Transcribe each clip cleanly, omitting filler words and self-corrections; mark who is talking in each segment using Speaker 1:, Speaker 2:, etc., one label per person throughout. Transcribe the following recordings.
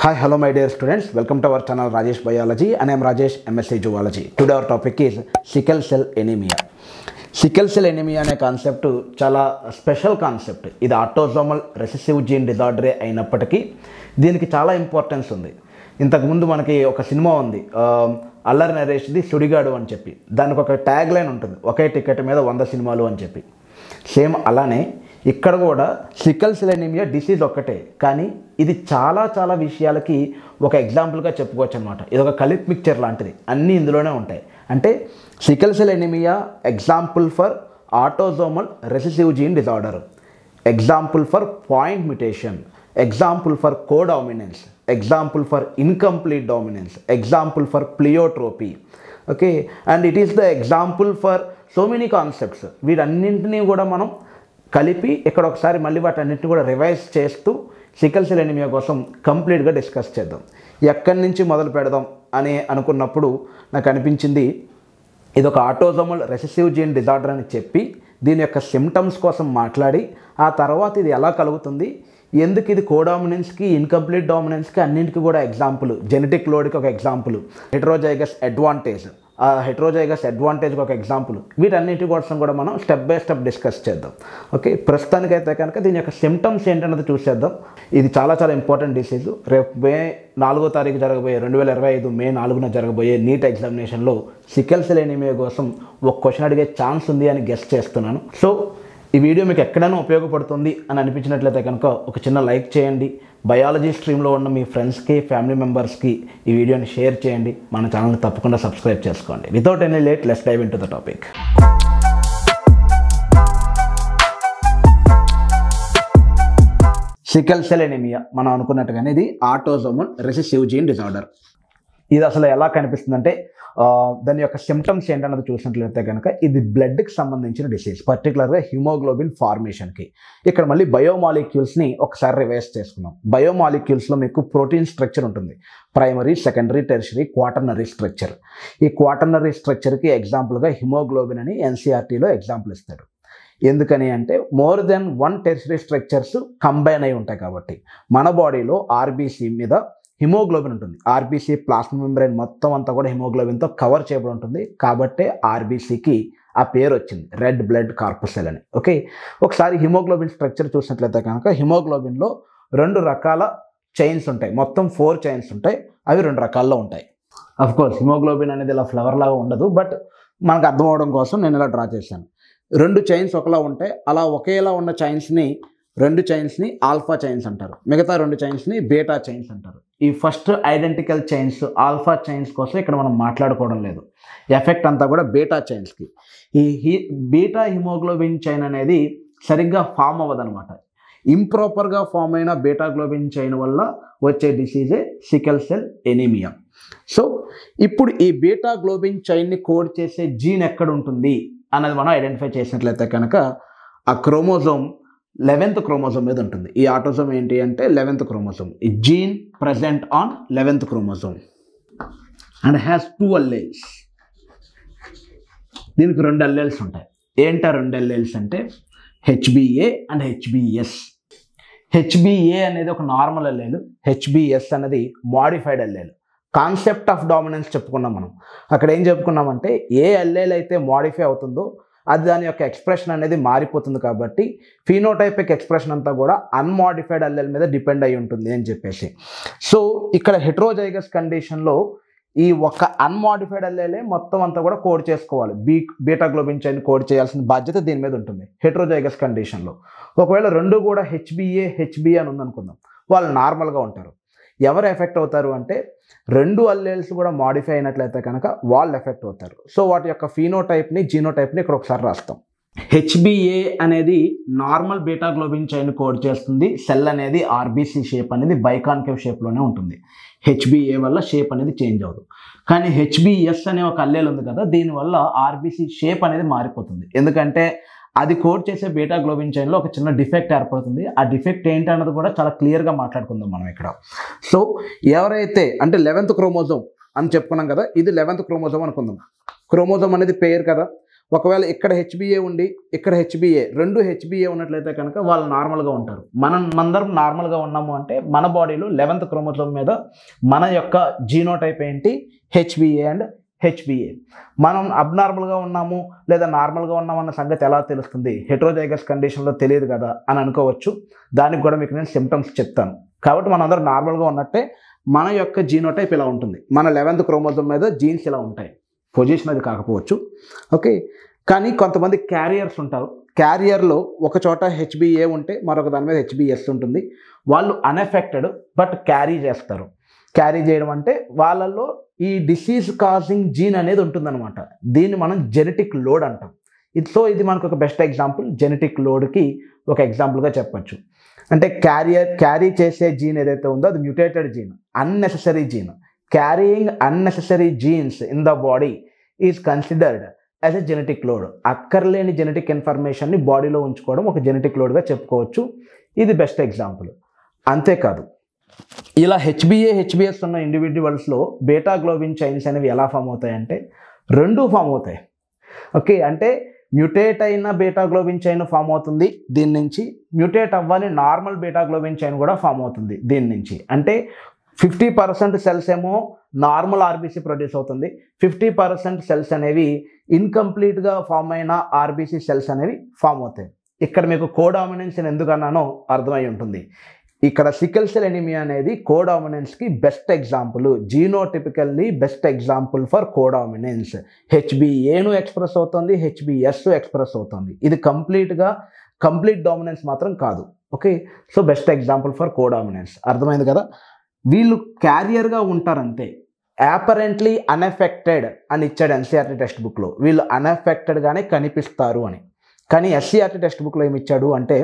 Speaker 1: Hi, hello my dear students. Welcome to our channel Rajesh Biology and I am Rajesh MSc Zoology. Today our topic is sickle cell anemia. Sickle cell anaemia అనే concept చాలా special concept. ఇది autosomal recessive gene డిజార్డరే అయినప్పటికీ దీనికి చాలా importance ఉంది. ఇంతకుముందు మనకి ఒక సినిమా ఉంది, అల్లరి నరేష్ది సుడిగాడు అని చెప్పి. దానికి ఒక ట్యాగ్ లైన్ ఉంటుంది, ఒకే టికెట్ మీద 100 సినిమాలు అని చెప్పి. సేమ్ అలానే ఇక్కడ కూడా సికిల్ సెల్ ఎనిమియా డిసీజ్ ఒక్కటే, కానీ ఇది చాలా చాలా విషయాలకి ఒక ఎగ్జాంపుల్గా చెప్పుకోవచ్చు అనమాట. ఇది ఒక కలిప్ మిక్చర్ లాంటిది, అన్నీ ఇందులోనే ఉంటాయి. అంటే sickle cell anaemia example for autosomal recessive gene disorder, example for point mutation, example for codominance, example for incomplete dominance, example for pleiotropy. Okay, and it is the example for so many concepts. వీటన్నింటినీ కూడా మనం కలిపి ఇక్కడ ఒకసారి మళ్ళీ వాటన్నింటినీ కూడా revise చేస్తూ సికిల్ సెల్ ఎనిమియా కోసం కంప్లీట్గా డిస్కస్ చేద్దాం. ఎక్కడి నుంచి మొదలు పెడదాం అని అనుకున్నప్పుడు నాకు అనిపించింది, ఇది ఒక ఆటోజోమల్ రెసెసివ్ జీన్ డిజార్డర్ అని చెప్పి దీని యొక్క సిమ్టమ్స్ కోసం మాట్లాడి, ఆ తర్వాత ఇది ఎలా కలుగుతుంది, ఎందుకు ఇది కోడామినెన్స్కి, ఇన్కంప్లీట్ డామినెన్స్కి అన్నింటికి కూడా ఎగ్జాంపుల్, జెనెటిక్ లోడ్కి ఒక ఎగ్జాంపుల్, హెటరోజైగస్ అడ్వాంటేజ్, ఆ హెటరోజైగస్ అడ్వాంటేజ్కి ఒక ఎగ్జాంపుల్, వీటన్నిటి కోసం కూడా మనం స్టెప్ బై స్టెప్ డిస్కస్ చేద్దాం. ఓకే, ప్రస్తుతానికైతే కనుక దీని యొక్క సిమ్టమ్స్ ఏంటన్నది చూసేద్దాం. ఇది చాలా చాలా ఇంపార్టెంట్ డిసీజ్. రేపు మే 4వ తారీఖు జరగబోయే 2025 మే 4న జరగబోయే నీట్ ఎగ్జామినేషన్లో సికిల్ సెల్ ఎనిమియా కోసం ఒక క్వశ్చన్ అడిగే ఛాన్స్ ఉంది అని గెస్ చేస్తున్నాను. సో ఈ వీడియో మీకు ఎక్కడైనా ఉపయోగపడుతుంది అని అనిపించినట్లయితే కనుక ఒక చిన్న లైక్ చేయండి. బయాలజీ స్ట్రీమ్లో ఉన్న మీ ఫ్రెండ్స్కి, ఫ్యామిలీ మెంబర్స్కి ఈ వీడియోని షేర్ చేయండి. మన ఛానల్ని తప్పకుండా సబ్స్క్రైబ్ చేసుకోండి. Without any late, let's dive into the topic. Sickle cell anaemia మనం అనుకున్నట్టుగానే ఇది ఆటోజోమల్ రెసెసివ్ జీన్ డిజార్డర్. ఇది అసలు ఎలా కనిపిస్తుందంటే, దాని యొక్క సిమ్టమ్స్ ఏంటన్నది చూసినట్లయితే కనుక ఇది బ్లడ్కి సంబంధించిన డిసీజ్, పర్టికులర్గా హిమోగ్లోబిన్ ఫార్మేషన్కి. ఇక్కడ మళ్ళీ బయోమాలిక్యూల్స్ని ఒకసారి రివైజ్ చేసుకున్నాం. బయోమాలిక్యూల్స్లో మీకు ప్రోటీన్ స్ట్రక్చర్ ఉంటుంది, primary, secondary, tertiary, quaternary structure. ఈ క్వాటర్నరీ స్ట్రక్చర్కి ఎగ్జాంపుల్గా హిమోగ్లోబిన్ అని ఎన్సీఆర్టీలో ఎగ్జాంపుల్ ఇస్తాడు. ఎందుకని అంటే more than 1 tertiary structures combine అయి ఉంటాయి కాబట్టి. మన బాడీలో ఆర్బీసీ మీద హిమోగ్లోబిన్ ఉంటుంది. ఆర్బీసీ ప్లాస్మా మెంబ్రేన్ మొత్తం అంతా కూడా హిమోగ్లోబిన్తో కవర్ చేయబడి ఉంటుంది కాబట్టే ఆర్బీసీకి ఆ పేరు వచ్చింది, రెడ్ బ్లడ్ కార్పస్సెల్ అని. ఓకే, ఒకసారి హిమోగ్లోబిన్ స్ట్రక్చర్ చూసినట్లయితే కనుక హిమోగ్లోబిన్లో 2 రకాల చైన్స్ ఉంటాయి, మొత్తం 4 చైన్స్ ఉంటాయి. అవి 2 రకాల్లో ఉంటాయి. అఫ్కోర్స్ హిమోగ్లోబిన్ అనేది ఇలా ఫ్లవర్ లాగా ఉండదు, బట్ మనకు అర్థం అవడం కోసం నేను ఇలా డ్రా చేశాను. 2 చైన్స్ ఒకలా ఉంటాయి. అలా ఒకేలా ఉన్న చైన్స్ని 2 చైన్స్ని ఆల్ఫా చైన్స్ అంటారు, మిగతా 2 చైన్స్ని బీటా చైన్స్ అంటారు. ఈ first identical chains alpha chains కోసం ఇక్కడ మనం మాట్లాడుకోవడం లేదు. ఎఫెక్ట్ అంతా కూడా బీటా చైన్స్కి. ఈ బీటా హిమోగ్లోబిన్ చైన్ అనేది సరిగ్గా ఫామ్ అవ్వదనమాట. ఇంప్రాపర్గా ఫామ్ అయిన బీటా గ్లోబిన్ చైన్ వల్ల వచ్చే డిసీజే సికిల్ సెల్ ఎనీమియా. సో ఇప్పుడు ఈ బీటా గ్లోబిన్ చైన్ని కోడ్ చేసే జీన్ ఎక్కడ ఉంటుంది అన్నది మనం ఐడెంటిఫై చేసినట్లయితే కనుక ఆ క్రోమోజోమ్ 11th క్రోమోజోమ్ మీద ఉంటుంది. ఈ ఆటోజోమ్ ఏంటి అంటే 11th క్రోమోజోమ్. ఈ gene present on 11th chromosome and has 2 alleles. దీనికి 2 alleles ఉంటాయి. ఏంటా 2 alleles అంటే హెచ్బిఏ అండ్ హెచ్బిఎస్. హెచ్బిఏ అనేది ఒక నార్మల్ అల్లేలు, హెచ్బిఎస్ అనేది మాడిఫైడ్ అల్లేలు. కాన్సెప్ట్ ఆఫ్ డామినెన్స్ చెప్పుకున్నాం మనం. అక్కడ ఏం చెప్పుకున్నామంటే ఏ అల్లేల్ అయితే మాడిఫై అవుతుందో అది దాని యొక్క ఎక్స్ప్రెషన్ అనేది మారిపోతుంది కాబట్టి ఫీనోటైపిక్ ఎక్స్ప్రెషన్ అంతా కూడా అన్మాడిఫైడ్ అల్లెల్ మీద డిపెండ్ అయి ఉంటుంది అని చెప్పేసి. సో ఇక్కడ హెటరోజైగస్ కండిషన్లో ఈ ఒక్క అన్మాడిఫైడ్ అల్లెలే మొత్తం అంతా కూడా కోడ్ చేసుకోవాలి. బీటా గ్లోబిన్ చైన్ కోడ్ చేయాల్సిన బాధ్యత దీని మీద ఉంటుంది హెటరోజైగస్ కండిషన్లో. ఒకవేళ 2 కూడా హెచ్బిఏ అని ఉందనుకుందాం, వాళ్ళు నార్మల్గా ఉంటారు. ఎవరు ఎఫెక్ట్ అవుతారు అంటే 2 alleles కూడా మాడిఫై అయినట్లయితే కనుక వాళ్ళు ఎఫెక్ట్ అవుతారు. సో వాటి యొక్క ఫీనోటైప్ని, జీనోటైప్ని ఇక్కడ ఒకసారి రాస్తాం. హెచ్బిఏ అనేది normal beta globin chain code చేస్తుంది. సెల్ అనేది ఆర్బీసీ షేప్ అనేది బైకాన్కేవ్ షేప్లోనే ఉంటుంది. హెచ్బిఏ వల్ల షేప్ అనేది చేంజ్ అవ్వదు. కానీ హెచ్బిఎస్ అనే ఒక అల్లేల్ ఉంది కదా, దీనివల్ల ఆర్బీసీ షేప్ అనేది మారిపోతుంది. ఎందుకంటే అది కోడ్ చేసే బీటా గ్లోబిన్ చైన్లో ఒక చిన్న డిఫెక్ట్ ఏర్పడుతుంది. ఆ డిఫెక్ట్ ఏంటి అన్నది కూడా చాలా క్లియర్గా మాట్లాడుకుందాం మనం ఇక్కడ. సో ఎవరైతే అంటే 11th క్రోమోజోమ్ అని చెప్పుకున్నాం కదా, ఇది 11th క్రోమోజోమ్ అనుకుందాం. క్రోమోజోమ్ అనేది పేరు కదా, ఒకవేళ ఇక్కడ హెచ్బిఏ ఉండి ఇక్కడ హెచ్బిఏ, రెండు హెచ్బిఏ ఉన్నట్లయితే కనుక వాళ్ళు నార్మల్గా ఉంటారు. మనందరం నార్మల్గా ఉన్నాము అంటే మన బాడీలో 11th క్రోమోజోమ్ మీద మన యొక్క జీనోటైప్ ఏంటి? HBA and HBA. మనం అబ్నార్మల్గా ఉన్నాము లేదా నార్మల్గా ఉన్నామన్న సంగతి ఎలా తెలుస్తుంది? హెట్రోజైగస్ కండిషన్లో తెలియదు కదా అని అనుకోవచ్చు. దానికి కూడా మీకు నేను సిమ్టమ్స్ చెప్తాను. కాబట్టి మనందరం నార్మల్గా ఉన్నట్టే మన యొక్క జీనోటైప్ ఇలా ఉంటుంది. మన 11th క్రోమోజోమ్ మీద జీన్స్ ఇలా ఉంటాయి. పొజిషన్ అది కాకపోవచ్చు. ఓకే, కానీ కొంతమంది క్యారియర్స్ ఉంటారు. క్యారియర్లో ఒక చోట హెచ్బిఏ ఉంటే మరొక దాని మీద హెచ్బిఎస్ ఉంటుంది. వాళ్ళు అన్ఎఫెక్టెడ్ బట్ క్యారీ చేస్తారు. క్యారీ చేయడం అంటే వాళ్ళల్లో ఈ డిసీజ్ కాజింగ్ జీన్ అనేది ఉంటుందన్నమాట. దీన్ని మనం జెనెటిక్ లోడ్ అంటాం. ఇది మనకు ఒక బెస్ట్ ఎగ్జాంపుల్. జెనెటిక్ లోడ్కి ఒక ఎగ్జాంపుల్గా చెప్పచ్చు. అంటే క్యారీ చేసే జీన్ ఏదైతే ఉందో అది mutated gene, unnecessary gene. Carrying unnecessary genes in the body is considered as a genetic load. అక్కర్లేని జెనెటిక్ ఇన్ఫర్మేషన్ని బాడీలో ఉంచుకోవడం ఒక జెనెటిక్ లోడ్గా చెప్పుకోవచ్చు. ఇది బెస్ట్ ఎగ్జాంపుల్. అంతేకాదు, ఇలా హెచ్బిఎస్ ఉన్న ఇండివిజువల్స్లో బీటా గ్లోబిన్ చైన్స్ అనేవి ఎలా ఫామ్ అవుతాయంటే రెండు ఫామ్ అవుతాయి. ఓకే, అంటే మ్యూటేట్ అయిన బీటా గ్లోబిన్ చైన్ ఫామ్ అవుతుంది దీని నుంచి. మ్యూటేట్ అవ్వని నార్మల్ బీటా గ్లోబిన్ చైన్ కూడా ఫామ్ అవుతుంది దీని నుంచి. అంటే 50% సెల్స్ ఏమో నార్మల్ ఆర్బీసీ ప్రొడ్యూస్ అవుతుంది, 50% సెల్స్ అనేవి ఇన్కంప్లీట్గా ఫామ్ అయిన ఆర్బీసీ సెల్స్ అనేవి ఫామ్ అవుతాయి. ఇక్కడ మీకు కోడామినెన్స్ అని ఎందుకు అన్నానో అర్థమై ఉంటుంది. ఇక్కడ సికిల్ సెల్ ఎనీమియా అనేది కోడామినెన్స్కి best example, genotypically best example for codominance. హెచ్బిఏను ఎక్స్ప్రెస్ అవుతుంది, హెచ్బిఎస్ ఎక్స్ప్రెస్ అవుతుంది. ఇది కంప్లీట్ డామినెన్స్ మాత్రం కాదు. Okay, so best example for codominance. అర్థమైంది కదా? వీళ్ళు క్యారియర్గా ఉంటారంతే. అపరెంట్లీ అన్ఎఫెక్టెడ్ అని ఇచ్చాడు ఎన్సీఆర్టీ టెక్స్ట్ బుక్లో. వీళ్ళు అన్ఎఫెక్టెడ్గానే కనిపిస్తారు అని. కానీ ఎస్సీఆర్టీ టెక్స్ట్ బుక్లో ఏమి ఇచ్చాడు అంటే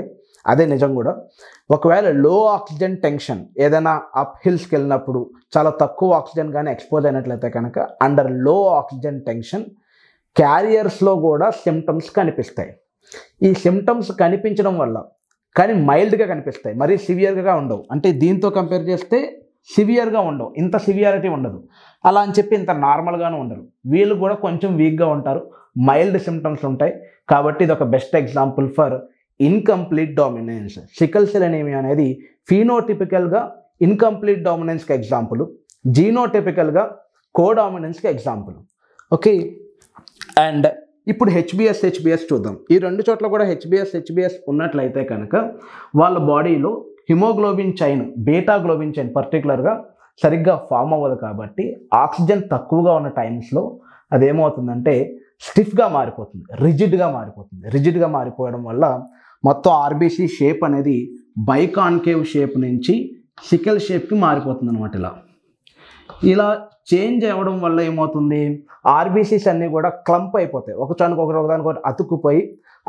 Speaker 1: అదే నిజం కూడా. ఒకవేళ లో ఆక్సిజన్ టెన్షన్ ఏదైనా అప్ హిల్స్కి వెళ్ళినప్పుడు చాలా తక్కువ ఆక్సిజన్ కానీ ఎక్స్పోజ్ అయినట్లయితే కనుక అండర్ లో ఆక్సిజన్ టెన్షన్ క్యారియర్స్లో కూడా సిమ్టమ్స్ కనిపిస్తాయి. ఈ సిమ్టమ్స్ కనిపించడం వల్ల కానీ మైల్డ్గా కనిపిస్తాయి, మరీ సివియర్గా ఉండవు. అంటే దీంతో కంపేర్ చేస్తే సివియర్గా ఉండవు, ఇంత సివియారిటీ ఉండదు. అలా అని చెప్పి ఇంత నార్మల్గానే ఉండరు. వీళ్ళు కూడా కొంచెం వీక్గా ఉంటారు, మైల్డ్ సిమ్టమ్స్ ఉంటాయి. కాబట్టి ఇది ఒక best example for incomplete dominance. Sickle cell anaemia అనేది ఫీనోటిపికల్గా ఇన్కంప్లీట్ డామినెన్స్కి ఎగ్జాంపుల్, జీనోటిపికల్గా కోడామినెన్స్కి ఎగ్జాంపుల్. ఓకే, అండ్ ఇప్పుడు హెచ్బిఎస్ చూద్దాం. ఈ రెండు చోట్ల కూడా హెచ్బిఎస్ ఉన్నట్లయితే కనుక వాళ్ళ బాడీలో haemoglobin chain, beta globin chain పర్టికులర్గా సరిగ్గా ఫామ్ అవ్వదు. కాబట్టి ఆక్సిజన్ తక్కువగా ఉన్న టైమ్స్లో అదేమవుతుందంటే స్టిఫ్గా మారిపోతుంది, రిజిడ్గా మారిపోవడం వల్ల మొత్తం ఆర్బీసీ షేప్ అనేది బైకాన్కేవ్ షేప్ నుంచి సికిల్ షేప్కి మారిపోతుంది అనమాట. ఇలా చేంజ్ అవ్వడం వల్ల ఏమవుతుంది, ఆర్బీసీస్ అన్నీ కూడా క్లంప్ అయిపోతాయి, ఒకదానికొకటి అతుక్కుపోయి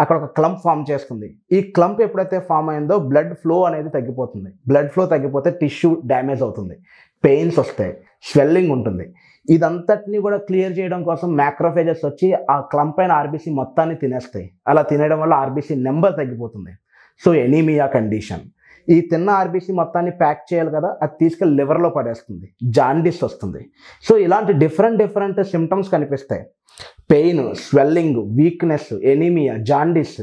Speaker 1: అక్కడ ఒక క్లంప్ ఫామ్ చేస్తుంది. ఈ క్లంప్ ఎప్పుడైతే ఫామ్ అయిందో బ్లడ్ ఫ్లో అనేది తగ్గిపోతుంది. బ్లడ్ ఫ్లో తగ్గిపోతే టిష్యూ డ్యామేజ్ అవుతుంది, పెయిన్స్ వస్తాయి, స్వెల్లింగ్ ఉంటుంది. ఇదంతటినీ కూడా క్లియర్ చేయడం కోసం మ్యాక్రోఫేజెస్ వచ్చి ఆ క్లంప్ అయిన ఆర్బీసీ మొత్తాన్ని తినేస్తాయి. అలా తినేయడం వల్ల ఆర్బీసీ నెంబర్ తగ్గిపోతుంది. So anaemia condition. ఈ తిన్న ఆర్బీసీ మొత్తాన్ని ప్యాక్ చేయాలి కదా, అది తీసుకెళ్ళి లివర్లో పడేస్తుంది, జాండిస్ వస్తుంది. సో ఇలాంటి డిఫరెంట్ సిమ్టమ్స్ కనిపిస్తాయి. Pain, swelling, weakness, anaemia, jaundice,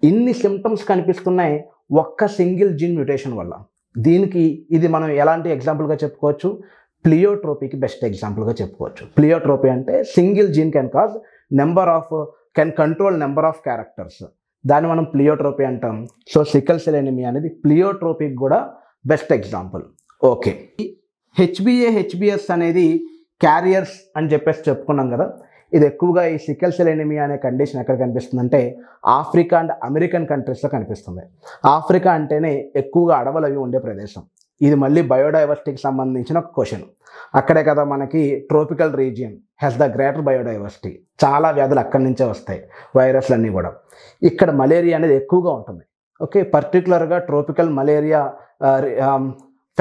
Speaker 1: ఇన్ని సిమ్టమ్స్ కనిపిస్తున్నాయి ఒక్క సింగిల్ జీన్ మ్యూటేషన్ వల్ల. ఇది మనం ఎలాంటి ఎగ్జాంపుల్గా చెప్పుకోవచ్చు? ప్లియోట్రోపీకి బెస్ట్ ఎగ్జాంపుల్గా చెప్పుకోవచ్చు. ప్లియోట్రోపీ అంటే single gene can control number of characters, దాన్ని మనం ప్లియోట్రోపీ అంటాం. సో సికిల్ సెల్ ఎనీమియా అనేది ప్లియోట్రోపీకి కూడా బెస్ట్ ఎగ్జాంపుల్. ఓకే, హెచ్బిఎస్ అనేది క్యారియర్స్ అని చెప్పుకున్నాం కదా. ఇది ఎక్కువగా ఈ సికిల్ సెల్ ఎనీమియా అనే కండిషన్ ఎక్కడ కనిపిస్తుందంటే ఆఫ్రికా అండ్ అమెరికన్ కంట్రీస్లో కనిపిస్తుంది. ఆఫ్రికా అంటేనే ఎక్కువగా అడవులు అవి ఉండే ప్రదేశం. ఇది మళ్ళీ బయోడైవర్సిటీకి సంబంధించిన ఒక క్వశ్చన్. అక్కడే కదా మనకి tropical region has the greater biodiversity. చాలా వ్యాధులు అక్కడి నుంచే వస్తాయి, వైరస్లు అన్నీ కూడా. ఇక్కడ మలేరియా అనేది ఎక్కువగా ఉంటుంది. ఓకే, పర్టికులర్గా ట్రోపికల్ మలేరియా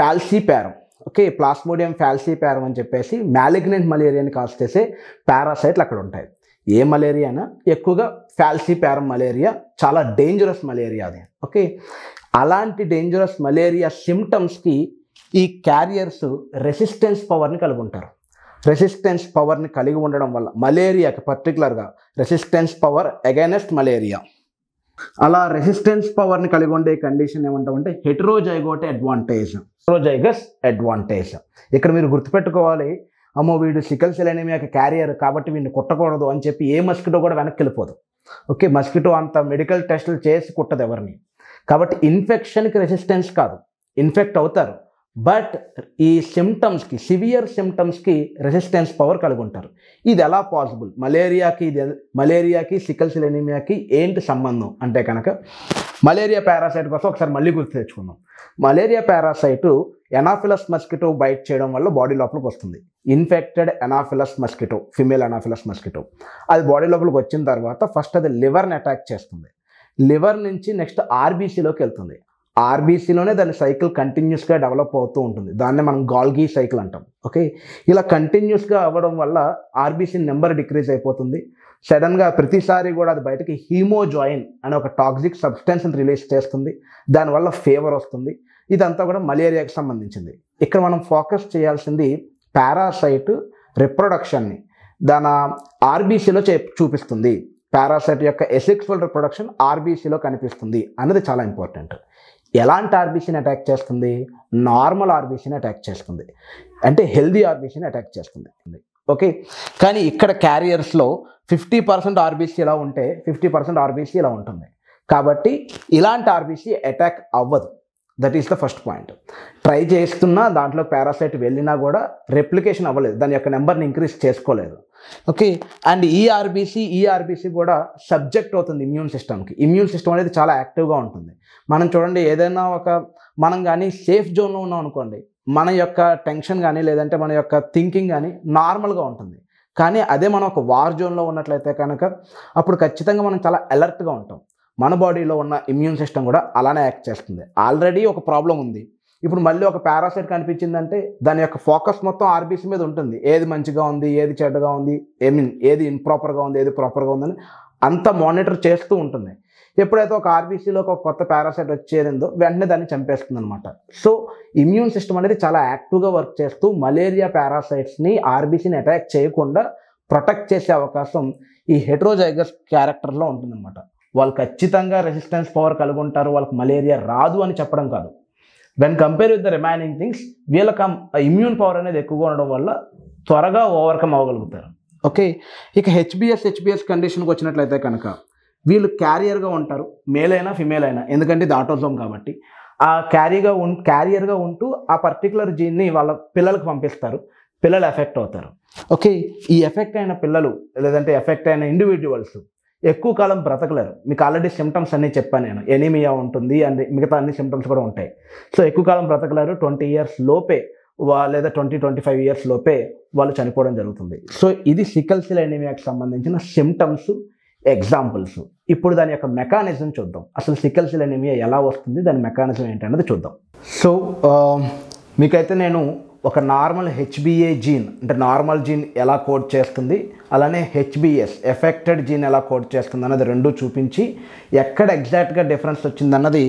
Speaker 1: ఫాల్సిపారం, ఓకే, ప్లాస్మోడియం ఫాల్సిపారం అని చెప్పేసి మ్యాలిగ్నెంట్ మలేరియాని కాజ్ చేసే పారాసైట్లు అక్కడ ఉంటాయి. ఏ మలేరియా అయినా ఎక్కువగా ఫాల్సిపారం మలేరియా చాలా డేంజరస్ మలేరియా అది. ఓకే, అలాంటి డేంజరస్ మలేరియా సిమ్టమ్స్కి ఈ క్యారియర్స్ రెసిస్టెన్స్ పవర్ని కలిగి ఉంటారు. రెసిస్టెన్స్ పవర్ని కలిగి ఉండడం వల్ల మలేరియాకి పర్టికులర్గా రెసిస్టెన్స్ పవర్ అగైనెస్ట్ మలేరియా. అలా రెసిస్టెన్స్ పవర్ని కలిగి ఉండే కండిషన్ ఏమంటామంటే హెటరోజైగోట్ అడ్వాంటేజ్, హెటరోజైగస్ అడ్వాంటేజ్. ఇక్కడ మీరు గుర్తుపెట్టుకోవాలి, అమ్మో వీడు సికల్ సెల్ ఎనీమియాకి క్యారియర్ కాబట్టి వీడిని కుట్టకూడదు అని చెప్పి ఏ మస్కిటో కూడా వెనక్కి వెళ్ళిపోదు. ఓకే, మస్కిటో అంత మెడికల్ టెస్టులు చేసి కుట్టదు ఎవరిని. కాబట్టి ఇన్ఫెక్షన్కి రెసిస్టెన్స్ కాదు, ఇన్ఫెక్ట్ అవుతారు, బట్ ఈ సిమ్టమ్స్కి, సివియర్ సిమ్టమ్స్కి రెసిస్టెన్స్ పవర్ కలిగి ఉంటారు. ఇది ఎలా పాసిబుల్? మలేరియాకి సికల్ సెల్ ఎనీమియాకి ఏంటి సంబంధం అంటే కనుక, మలేరియా పారాసైట్ కోసం ఒకసారి మళ్ళీ గుర్తు తెచ్చుకుందాం. మలేరియా పారాసైటు ఎనాఫిలస్ మస్కిటో బైట్ చేయడం వల్ల బాడీ లోపలికి వస్తుంది. Infected Anopheles mosquito, female Anopheles mosquito, అది బాడీ లోపలికి వచ్చిన తర్వాత ఫస్ట్ అది లివర్ని అటాక్ చేస్తుంది. లివర్ నుంచి నెక్స్ట్ ఆర్బీసీలోకి వెళ్తుంది. ఆర్బీసీలోనే దాని సైకిల్ కంటిన్యూస్గా డెవలప్ అవుతూ ఉంటుంది. దాన్నే మనం గాల్గీ సైకిల్ అంటాం. ఓకే, ఇలా కంటిన్యూస్గా అవ్వడం వల్ల ఆర్బీసీ నెంబర్ డిక్రీజ్ అయిపోతుంది. సడన్గా ప్రతిసారి కూడా అది బయటకి హీమోజాయిన్ అనే ఒక టాక్సిక్ సబ్స్టెన్స్ని రిలీజ్ చేస్తుంది. దానివల్ల ఫీవర్ వస్తుంది. ఇదంతా కూడా మలేరియాకి సంబంధించింది. ఇక్కడ మనం ఫోకస్ చేయాల్సింది పారాసైట్ రిప్రొడక్షన్ని దాని ఆర్బీసీలో చూపిస్తుంది. పారాసైట్ యొక్క ఎసెక్సువల్ రిప్రొడక్షన్ ఆర్బీసీలో కనిపిస్తుంది అన్నది చాలా ఇంపార్టెంట్. ఎలాంటి ఆర్బీసీని అటాక్ చేస్తుంది? నార్మల్ ఆర్బీసీని అటాక్ చేస్తుంది, అంటే హెల్దీ ఆర్బీసీని అటాక్ చేస్తుంది. ఓకే, కానీ ఇక్కడ క్యారియర్స్లో 50% ఆర్బీసీ ఇలా ఉంటే 50% ఆర్బీసీ ఇలా ఉంటుంది. కాబట్టి ఇలాంటి ఆర్బీసీ అటాక్ అవ్వదు. That is the first point. Try చేస్తున్నా దాంట్లో పారాసైట్ వెళ్ళినా కూడా రెప్లికేషన్ అవ్వలేదు, దాని యొక్క నెంబర్ని ఇంక్రీజ్ చేసుకోలేదు. ఓకే, అండ్ ఈ ఆర్బీసీ కూడా సబ్జెక్ట్ అవుతుంది ఇమ్యూన్ సిస్టమ్కి. ఇమ్యూన్ సిస్టమ్ అనేది చాలా యాక్టివ్గా ఉంటుంది. మనం చూడండి, ఏదైనా మనం కానీ సేఫ్ జోన్లో ఉన్నాం అనుకోండి, మన యొక్క టెన్షన్ కానీ లేదంటే మన యొక్క థింకింగ్ కానీ నార్మల్గా ఉంటుంది. కానీ అదే మనం ఒక వార్ జోన్లో ఉన్నట్లయితే కనుక అప్పుడు ఖచ్చితంగా మనం చాలా అలర్ట్గా ఉంటాం. మన బాడీలో ఉన్న ఇమ్యూన్ సిస్టమ్ కూడా అలానే యాక్ట్ చేస్తుంది. ఆల్రెడీ ఒక ప్రాబ్లం ఉంది, ఇప్పుడు మళ్ళీ ఒక పారాసైట్ కనిపించిందంటే దాని యొక్క ఫోకస్ మొత్తం ఆర్బీసీ మీద ఉంటుంది. ఏది మంచిగా ఉంది, ఏది చెడ్డగా ఉంది, ఏది ఇంప్రాపర్గా ఉంది, ఏది ప్రాపర్గా ఉందని అంతా మానిటర్ చేస్తూ ఉంటుంది. ఎప్పుడైతే ఒక ఆర్బీసీలోకి ఒక కొత్త పారాసైట్ వచ్చేరిందో వెంటనే దాన్ని చంపేస్తుంది అనమాట. సో ఇమ్యూన్ సిస్టమ్ అనేది చాలా యాక్టివ్గా వర్క్ చేస్తూ మలేరియా పారాసైట్స్ని, ఆర్బీసీని అటాక్ చేయకుండా ప్రొటెక్ట్ చేసే అవకాశం ఈ హెటరోజైగస్ క్యారెక్టర్లో ఉంటుందన్నమాట. వాళ్ళు ఖచ్చితంగా రెసిస్టెన్స్ పవర్ కలిగి ఉంటారు, వాళ్ళకి మలేరియా రాదు అని చెప్పడం కాదు. When compare with the remaining things వీళ్ళకి ఇమ్యూన్ పవర్ అనేది ఎక్కువగా ఉండడం వల్ల త్వరగా ఓవర్కమ్ అవ్వగలుగుతారు. ఓకే, ఇక హెచ్బిఎస్ కండిషన్కి వచ్చినట్లయితే కనుక వీళ్ళు క్యారియర్గా ఉంటారు, మేల్ అయినా ఫిమేల్ అయినా, ఎందుకంటే ఇది ఆటోజోమ్ కాబట్టి. ఆ క్యారియర్గా ఉంటూ ఆ పర్టికులర్ జీన్ని వాళ్ళ పిల్లలకు పంపిస్తారు. పిల్లలు ఎఫెక్ట్ అవుతారు. ఓకే, ఈ ఎఫెక్ట్ అయిన పిల్లలు లేదంటే ఎఫెక్ట్ అయిన ఇండివిజువల్స్ ఎక్కువ కాలం బ్రతకలేరు. మీకు ఆల్రెడీ సిమ్టమ్స్ అన్నీ చెప్పాను నేను, ఎనీమియా ఉంటుంది అండ్ మిగతా అన్ని సిమ్టమ్స్ కూడా ఉంటాయి. సో ఎక్కువ కాలం బ్రతకలేరు. 20 years లోపే లేదా 20-25 years లోపే వాళ్ళు చనిపోవడం జరుగుతుంది. సో ఇది సికల్ సెల్ ఎనీమియాకి సంబంధించిన సిమ్టమ్స్, ఎగ్జాంపుల్స్. ఇప్పుడు దాని యొక్క మెకానిజం చూద్దాం. అసలు సికల్ సెల్ ఎనీమియా ఎలా వస్తుంది, దాని మెకానిజం ఏంటన్నది చూద్దాం. సో మీకైతే నేను ఒక నార్మల్ హెచ్బిఏ జీన్ అంటే నార్మల్ జీన్ ఎలా కోడ్ చేస్తుంది, అలానే హెచ్బిఎస్ ఎఫెక్టెడ్ జీన్ ఎలా కోడ్ చేస్తుంది అన్నది రెండు చూపించి ఎక్కడ ఎగ్జాక్ట్గా డిఫరెన్స్ వచ్చిందన్నది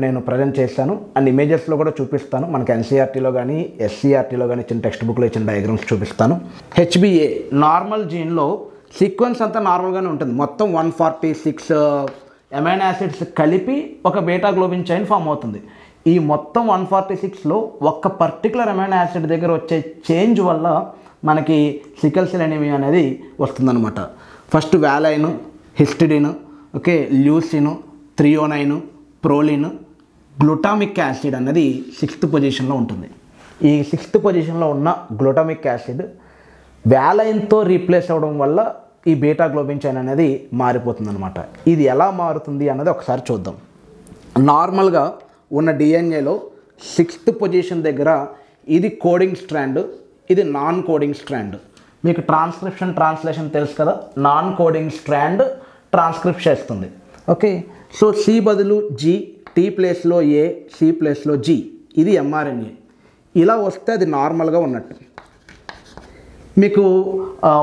Speaker 1: నేను ప్రజెంట్ చేస్తాను. అండ్ ఇమేజెస్లో కూడా చూపిస్తాను. మనకి ఎన్సీఆర్టీలో కానీ ఎస్సీఆర్టీలో కానీ ఇచ్చిన టెక్స్ట్ బుక్లో ఇచ్చిన డయాగ్రామ్స్ చూపిస్తాను. హెచ్బిఏ నార్మల్ జీన్లో సీక్వెన్స్ అంతా నార్మల్గానే ఉంటుంది. మొత్తం 146 అమైనో యాసిడ్స్ కలిపి ఒక బీటా గ్లోబిన్ చైన్ ఫామ్ అవుతుంది. ఈ మొత్తం 146లో ఒక్క పర్టికులర్ అమైనో యాసిడ్ దగ్గర వచ్చే చేంజ్ వల్ల మనకి సికల్ సెల్ ఎనీమియా అనేది వస్తుందన్నమాట. First valine, histidine, okay, leucine, threonine, proline, glutamic acid అన్నది 6th పొజిషన్లో ఉంటుంది. ఈ 6th పొజిషన్లో ఉన్న గ్లూటామిక్ యాసిడ్ వ్యాలైన్తో రీప్లేస్ అవ్వడం వల్ల ఈ బీటా గ్లోబిన్ చైన్ అనేది మారిపోతుంది అనమాట. ఇది ఎలా మారుతుంది అన్నది ఒకసారి చూద్దాం. నార్మల్గా ఉన్న డిఎన్ఏలో 6th పొజిషన్ దగ్గర ఇది కోడింగ్ స్ట్రాండ్, ఇది నాన్ కోడింగ్ స్ట్రాండ్. మీకు ట్రాన్స్లేషన్ తెలుసు కదా, నాన్ కోడింగ్ స్ట్రాండ్ ట్రాన్స్క్రిప్ట్ చేస్తుంది. ఓకే, సో సి బదులు జీ, టీ ప్లేస్లో ఏ, సి ప్లేస్లో జీ, ఇది ఎంఆర్ఎన్ఏ. ఇలా వస్తే అది నార్మల్గా ఉన్నట్టు. మీకు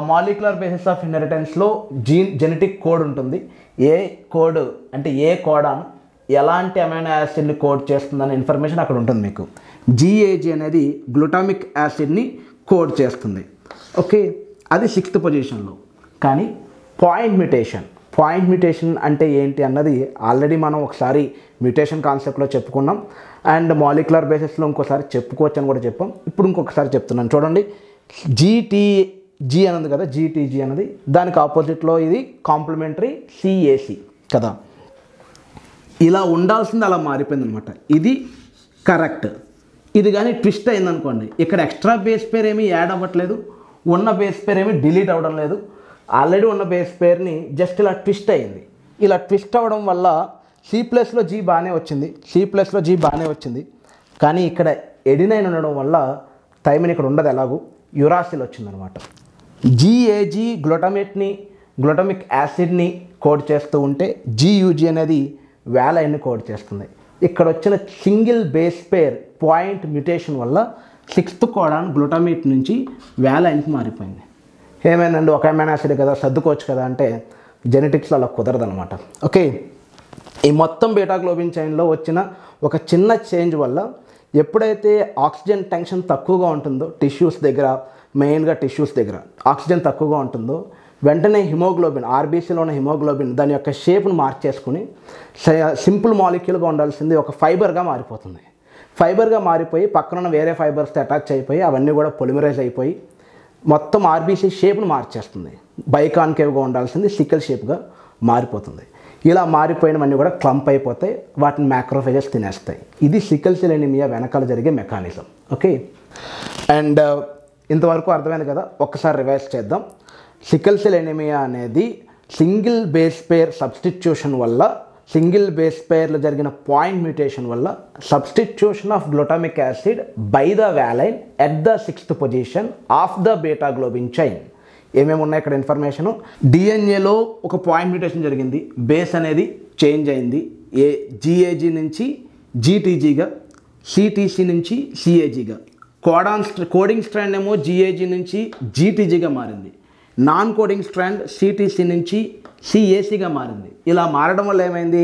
Speaker 1: మాలిక్యులర్ బేసిస్ ఆఫ్ ఇన్హెరిటెన్స్లో జెనెటిక్ కోడ్ ఉంటుంది. ఏ కోడ్ అంటే ఏ కోడాన్ ఎలాంటి అమైనో యాసిడ్ని కోడ్ చేస్తుందనే ఇన్ఫర్మేషన్ అక్కడ ఉంటుంది మీకు. జిఏజీ అనేది గ్లూటామిక్ యాసిడ్ని కోడ్ చేస్తుంది. ఓకే, అది 6th పొజిషన్లో. కానీ పాయింట్ మ్యుటేషన్ అంటే ఏంటి అన్నది ఆల్రెడీ మనం ఒకసారి మ్యుటేషన్ కాన్సెప్ట్లో చెప్పుకున్నాం, అండ్ మాలిక్యులర్ బేసిస్లో ఇంకోసారి చెప్పుకోవచ్చు అని కూడా చెప్పాం. ఇప్పుడు ఇంకొకసారి చెప్తున్నాను చూడండి. జీ అన్నది కదా, జీటీజీ అన్నది, దానికి ఆపోజిట్లో ఇది కాంప్లిమెంటరీ సిఏసి కదా. ఇలా ఉండాల్సింది అలా మారిపోయింది అనమాట. ఇది కరెక్ట్. ఇది కానీ ట్విస్ట్ అయిందనుకోండి, ఇక్కడ ఎక్స్ట్రా బేస్ పేర్ ఏమీ యాడ్ అవ్వట్లేదు, ఉన్న బేస్ పేర్ ఏమీ డిలీట్ అవ్వడం లేదు. ఆల్రెడీ ఉన్న బేస్ పేర్ని జస్ట్ ఇలా ట్విస్ట్ అయింది. ఇలా ట్విస్ట్ అవ్వడం వల్ల C+లో జీ బాగానే వచ్చింది, కానీ ఇక్కడ ఎడినైన్ ఉండడం వల్ల థైమిన్ ఇక్కడ ఉండదు, ఎలాగూ యురాసిల్ వచ్చిందనమాట. జీఏజీ గ్లూటామిక్ యాసిడ్ని కోడ్ చేస్తూ ఉంటే జీయూజీ అనేది వ్యాలైన్ని కోడ్ చేస్తుంది. ఇక్కడ వచ్చిన సింగిల్ బేస్ పేర్ పాయింట్ మ్యుటేషన్ వల్ల 6th కోడాన్ గ్లూటామేట్ నుంచి వ్యాలైన్కి మారిపోయింది. ఏమైందండి, ఒక అమైనో యాసిడ్ కదా, సర్దుకోవచ్చు కదా అంటే జెనెటిక్స్లో అలా కుదరదనమాట. ఓకే, ఈ మొత్తం బీటాగ్లోబిన్ చైన్లో వచ్చిన ఒక చిన్న చేంజ్ వల్ల ఎప్పుడైతే ఆక్సిజన్ టెన్షన్ తక్కువగా ఉంటుందో టిష్యూస్ దగ్గర, మెయిన్గా టిష్యూస్ దగ్గర ఆక్సిజన్ తక్కువగా ఉంటుందో, వెంటనే హిమోగ్లోబిన్, ఆర్బీసీలో ఉన్న హిమోగ్లోబిన్ దాని యొక్క షేప్ను మార్చేసుకుని సింపుల్ మాలిక్యూల్గా ఉండాల్సింది ఒక ఫైబర్గా మారిపోతుంది. ఫైబర్గా మారిపోయి పక్కన వేరే ఫైబర్స్తో అటాచ్ అయిపోయి అవన్నీ కూడా పొలిమరైజ్ అయిపోయి మొత్తం ఆర్బీసీ షేప్ను మార్చేస్తుంది. బైకాన్కేవ్గా ఉండాల్సింది సికిల్ షేప్గా మారిపోతుంది. ఇలా మారిపోయినవన్నీ కూడా క్లంప్ అయిపోతాయి, వాటిని మ్యాక్రోఫేజెస్ తినేస్తాయి. ఇది సికిల్ సెల్ ఎనీమియా వెనకాల జరిగే మెకానిజం. ఓకే, అండ్ ఇంతవరకు అర్థమైంది కదా. ఒక్కసారి రివైజ్ చేద్దాం. సికిల్ సెల్ ఎనీమియా అనేది సింగిల్ బేస్ పేర్ సబ్స్టిట్యూషన్ వల్ల, సింగిల్ బేస్ పేర్లో జరిగిన పాయింట్ మ్యుటేషన్ వల్ల substitution of glutamic acid by the valine at the 6th position of the beta globin chain. ఏమేమి ఉన్నాయి ఇక్కడ ఇన్ఫర్మేషను. డిఎన్ఏలో ఒక పాయింట్ మ్యుటేషన్ జరిగింది, బేస్ అనేది చేంజ్ అయింది. జీఏజీ నుంచి జీటీజీగా, సిటీసీ నుంచి సిఏజీగా. కోడింగ్ స్ట్రాండ్ ఏమో జీఏజీ నుంచి జీటీజీగా మారింది. నాన్ కోడింగ్ స్ట్రాండ్ సిటీసీ నుంచి సిఏసీగా మారింది. ఇలా మారడం వల్ల ఏమైంది,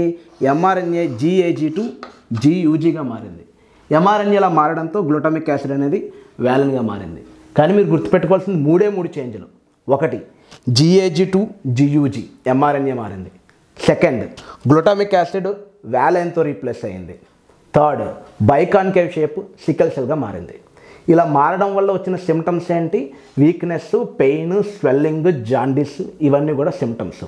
Speaker 1: ఎంఆర్ఎన్ఏ జీఏజీ టు జీయూజీగా మారింది. ఎంఆర్ఎన్ఏలా మారడంతో గ్లూటామిక్ యాసిడ్ అనేది వ్యాలిన్గా మారింది. కానీ మీరు గుర్తుపెట్టుకోవాల్సింది మూడు చేంజ్లు. ఒకటి, జీఏజీ టు జీయూజీ ఎంఆర్ఎన్ఏ మారింది. సెకండ్, గ్లూటామిక్ యాసిడ్ వ్యాలైన్తో రీప్లేస్ అయింది. థర్డ్, బైకాన్కేవ్ షేప్ సికల్ సెల్గా మారింది. ఇలా మారడం వల్ల వచ్చిన సిమ్టమ్స్ ఏంటి, వీక్నెస్, పెయిన్, స్వెల్లింగ్, జాండిస్, ఇవన్నీ కూడా సిమ్టమ్స్.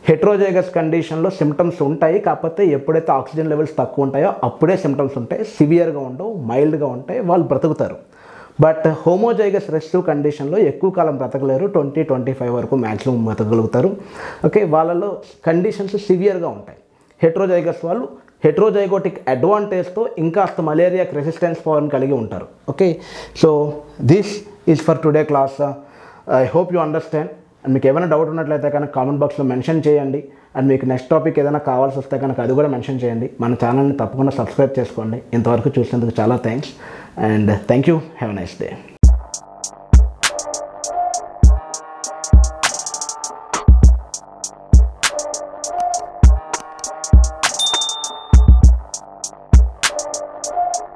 Speaker 1: హెట్రోజైగస్ కండిషన్లో సిమ్టమ్స్ ఉంటాయి, కాకపోతే ఎప్పుడైతే ఆక్సిజన్ లెవెల్స్ తక్కువ ఉంటాయో అప్పుడే సిమ్టమ్స్ ఉంటాయి. సివియర్గా ఉండవు, మైల్డ్గా ఉంటాయి, వాళ్ళు బ్రతుకుతారు. బట్ హోమోజైగస్ రెసిసివ్ కండిషన్లో ఎక్కువ కాలం బ్రతకలేరు, 20-25 వరకు మ్యాక్సిమం బ్రతకగలుగుతారు. ఓకే, వాళ్ళలో కండిషన్స్ సివియర్గా ఉంటాయి. హెట్రోజైగస్ వాళ్ళు హెట్రోజైగోటిక్ అడ్వాంటేజ్తో ఇంకాస్త మలేరియాకి రెసిస్టెన్స్ పవర్ని కలిగి ఉంటారు. Okay, so this is for today class. I hope you understand. And మీకు ఏమైనా డౌట్ ఉన్నట్లయితే కనుక కామెంట్ బాక్స్లో మెన్షన్ చేయండి. అండ్ మీకు నెక్స్ట్ టాపిక్ ఏదైనా కావాల్సి వస్తే కనుక అది కూడా మెన్షన్ చేయండి. మన ఛానల్ని తప్పకుండా సబ్స్క్రైబ్ చేసుకోండి. ఇంతవరకు చూసినందుకు చాలా thanks, and thank you. Have a nice day.